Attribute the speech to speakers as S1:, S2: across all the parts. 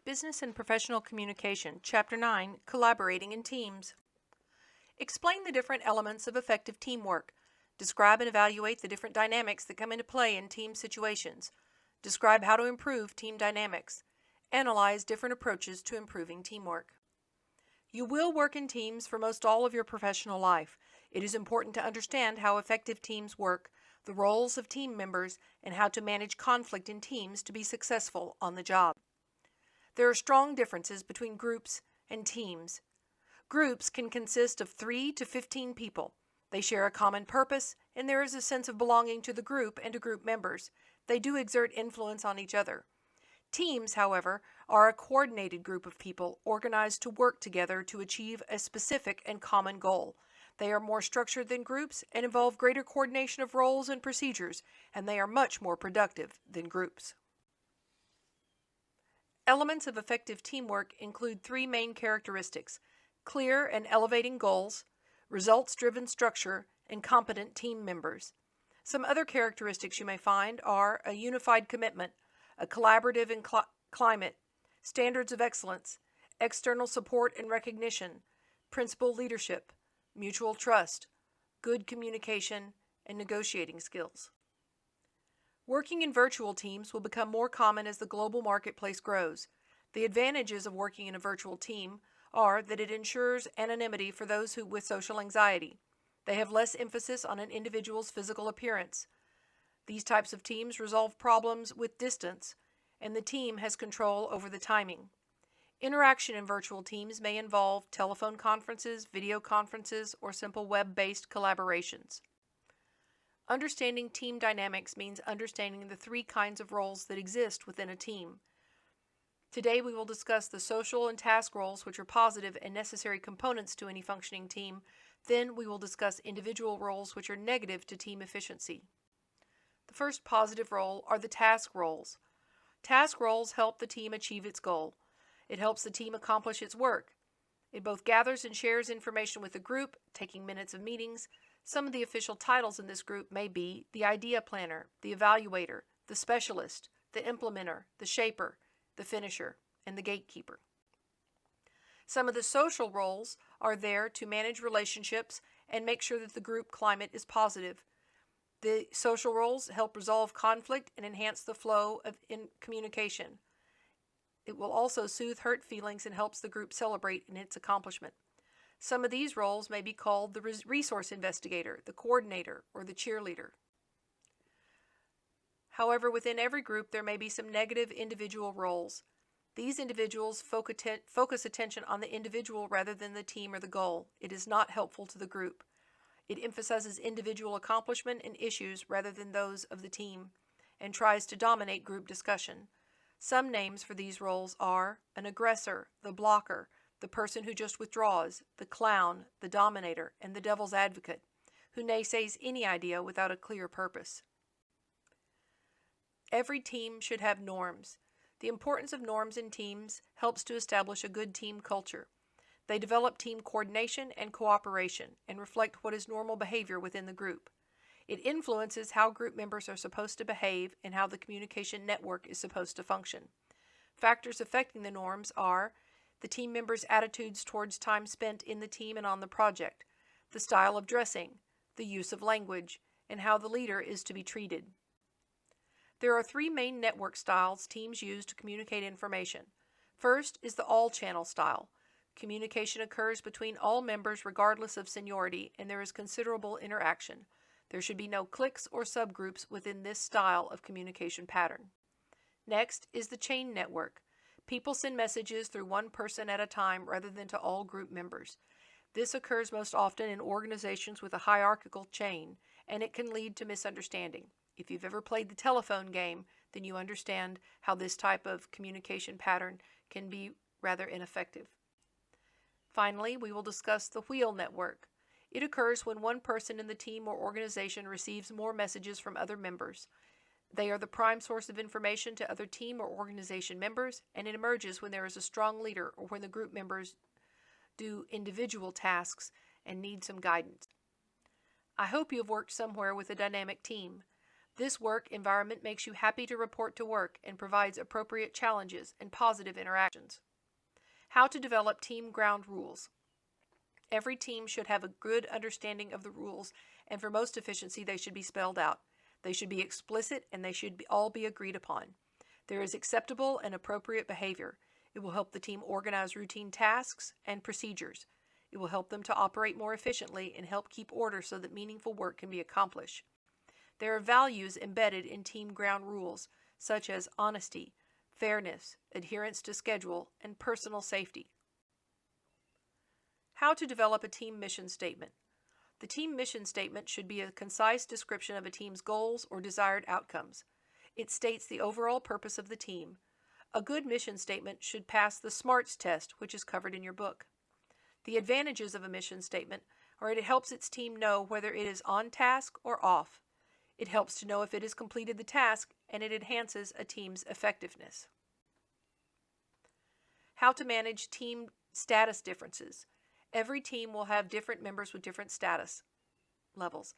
S1: Business and Professional Communication, Chapter 9, Collaborating in Teams. Explain the different elements of effective teamwork. Describe and evaluate the different dynamics that come into play in team situations. Describe how to improve team dynamics. Analyze different approaches to improving teamwork. You will work in teams for most all of your professional life. It is important to understand how effective teams work, the roles of team members, and how to manage conflict in teams to be successful on the job. There are strong differences between groups and teams. Groups can consist of 3 to 15 people. They share a common purpose, and there is a sense of belonging to the group and to group members. They do exert influence on each other. Teams, however, are a coordinated group of people organized to work together to achieve a specific and common goal. They are more structured than groups and involve greater coordination of roles and procedures, and they are much more productive than groups. Elements of effective teamwork include 3 main characteristics: clear and elevating goals, results-driven structure, and competent team members. Some other characteristics you may find are a unified commitment, a collaborative climate, standards of excellence, external support and recognition, principled leadership, mutual trust, good communication, and negotiating skills. Working in virtual teams will become more common as the global marketplace grows. The advantages of working in a virtual team are that it ensures anonymity for those with social anxiety. They have less emphasis on an individual's physical appearance. These types of teams resolve problems with distance, and the team has control over the timing. Interaction in virtual teams may involve telephone conferences, video conferences, or simple web-based collaborations. Understanding team dynamics means understanding the 3 kinds of roles that exist within a team. Today we will discuss the social and task roles, which are positive and necessary components to any functioning team. Then we will discuss individual roles, which are negative to team efficiency. The first positive role are the task roles. Task roles help the team achieve its goal. It helps the team accomplish its work. It both gathers and shares information with the group, taking minutes of meetings. Some of the official titles in this group may be the idea planner, the evaluator, the specialist, the implementer, the shaper, the finisher, and the gatekeeper. Some of the social roles are there to manage relationships and make sure that the group climate is positive. The social roles help resolve conflict and enhance the flow of communication. It will also soothe hurt feelings and helps the group celebrate in its accomplishment. Some of these roles may be called the resource investigator, the coordinator, or the cheerleader. However, within every group there may be some negative individual roles. These individuals focus attention on the individual rather than the team or the goal. It is not helpful to the group. It emphasizes individual accomplishment and issues rather than those of the team, and tries to dominate group discussion. Some names for these roles are an aggressor, the blocker, the person who just withdraws, the clown, the dominator, and the devil's advocate, who naysays any idea without a clear purpose. Every team should have norms. The importance of norms in teams helps to establish a good team culture. They develop team coordination and cooperation and reflect what is normal behavior within the group. It influences how group members are supposed to behave and how the communication network is supposed to function. Factors affecting the norms are the team members' attitudes towards time spent in the team and on the project, the style of dressing, the use of language, and how the leader is to be treated. There are 3 main network styles teams use to communicate information. First is the all-channel style. Communication occurs between all members regardless of seniority, and there is considerable interaction. There should be no cliques or subgroups within this style of communication pattern. Next is the chain network. People send messages through one person at a time rather than to all group members. This occurs most often in organizations with a hierarchical chain, and it can lead to misunderstanding. If you've ever played the telephone game, then you understand how this type of communication pattern can be rather ineffective. Finally, we will discuss the wheel network. It occurs when one person in the team or organization receives more messages from other members. They are the prime source of information to other team or organization members, and it emerges when there is a strong leader or when the group members do individual tasks and need some guidance. I hope you have worked somewhere with a dynamic team. This work environment makes you happy to report to work and provides appropriate challenges and positive interactions. How to develop team ground rules. Every team should have a good understanding of the rules, and for most efficiency, they should be spelled out. They should be explicit, and they should all be agreed upon. There is acceptable and appropriate behavior. It will help the team organize routine tasks and procedures. It will help them to operate more efficiently and help keep order so that meaningful work can be accomplished. There are values embedded in team ground rules, such as honesty, fairness, adherence to schedule, and personal safety. How to develop a team mission statement. The team mission statement should be a concise description of a team's goals or desired outcomes. It states the overall purpose of the team. A good mission statement should pass the SMARTS test, which is covered in your book. The advantages of a mission statement are it helps its team know whether it is on task or off. It helps to know if it has completed the task, and it enhances a team's effectiveness. How to manage team status differences. Every team will have different members with different status levels.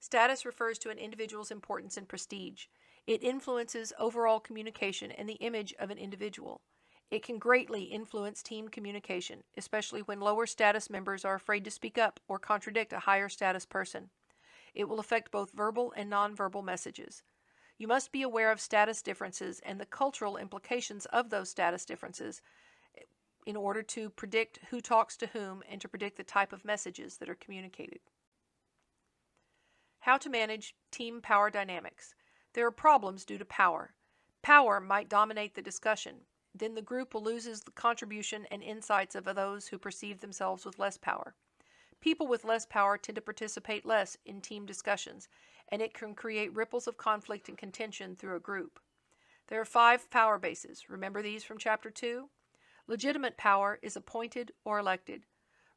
S1: Status refers to an individual's importance and prestige. It influences overall communication and the image of an individual. It can greatly influence team communication, especially when lower status members are afraid to speak up or contradict a higher status person. It will affect both verbal and nonverbal messages. You must be aware of status differences and the cultural implications of those status differences in order to predict who talks to whom and to predict the type of messages that are communicated. How to manage team power dynamics. There are problems due to power. Power might dominate the discussion. Then the group will lose the contribution and insights of those who perceive themselves with less power. People with less power tend to participate less in team discussions, and it can create ripples of conflict and contention through a group. There are 5 power bases. Remember these from Chapter 2? Legitimate power is appointed or elected.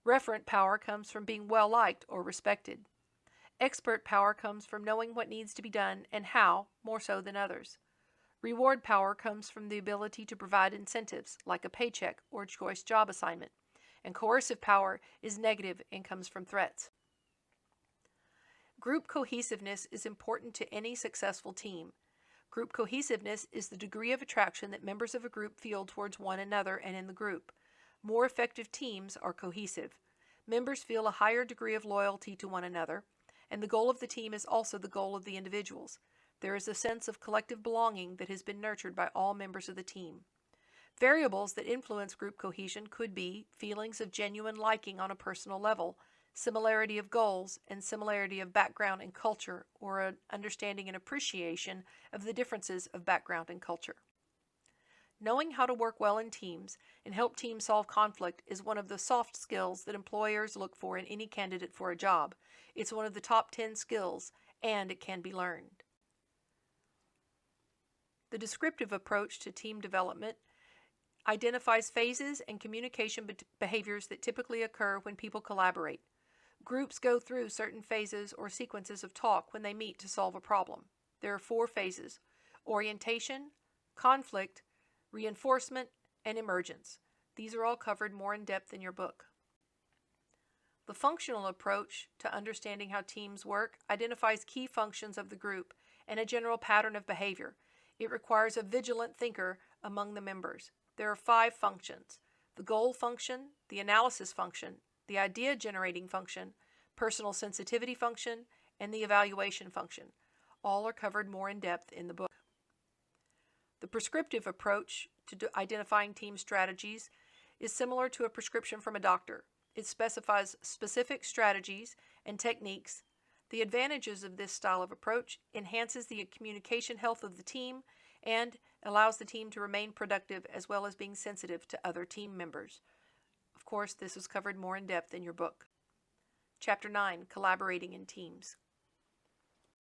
S1: Referent power comes from being well-liked or respected. Expert power comes from knowing what needs to be done and how, more so than others. Reward power comes from the ability to provide incentives, like a paycheck or a choice job assignment. And coercive power is negative and comes from threats. Group cohesiveness is important to any successful team. Group cohesiveness is the degree of attraction that members of a group feel towards one another and in the group. More effective teams are cohesive. Members feel a higher degree of loyalty to one another, and the goal of the team is also the goal of the individuals. There is a sense of collective belonging that has been nurtured by all members of the team. Variables that influence group cohesion could be feelings of genuine liking on a personal level, similarity of goals, and similarity of background and culture, or an understanding and appreciation of the differences of background and culture. Knowing how to work well in teams and help teams solve conflict is one of the soft skills that employers look for in any candidate for a job. It's one of the top 10 skills, and it can be learned. The descriptive approach to team development identifies phases and communication behaviors that typically occur when people collaborate. Groups go through certain phases or sequences of talk when they meet to solve a problem. There are 4 phases: orientation, conflict, reinforcement, and emergence. These are all covered more in depth in your book. The functional approach to understanding how teams work identifies key functions of the group and a general pattern of behavior. It requires a vigilant thinker among the members. There are 5 functions: the goal function, the analysis function, the idea-generating function, personal sensitivity function, and the evaluation function. All are covered more in depth in the book. The prescriptive approach to identifying team strategies is similar to a prescription from a doctor. It specifies specific strategies and techniques. The advantages of this style of approach enhances the communication health of the team and allows the team to remain productive as well as being sensitive to other team members. Of course, this is covered more in depth in your book. Chapter 9, Collaborating in Teams.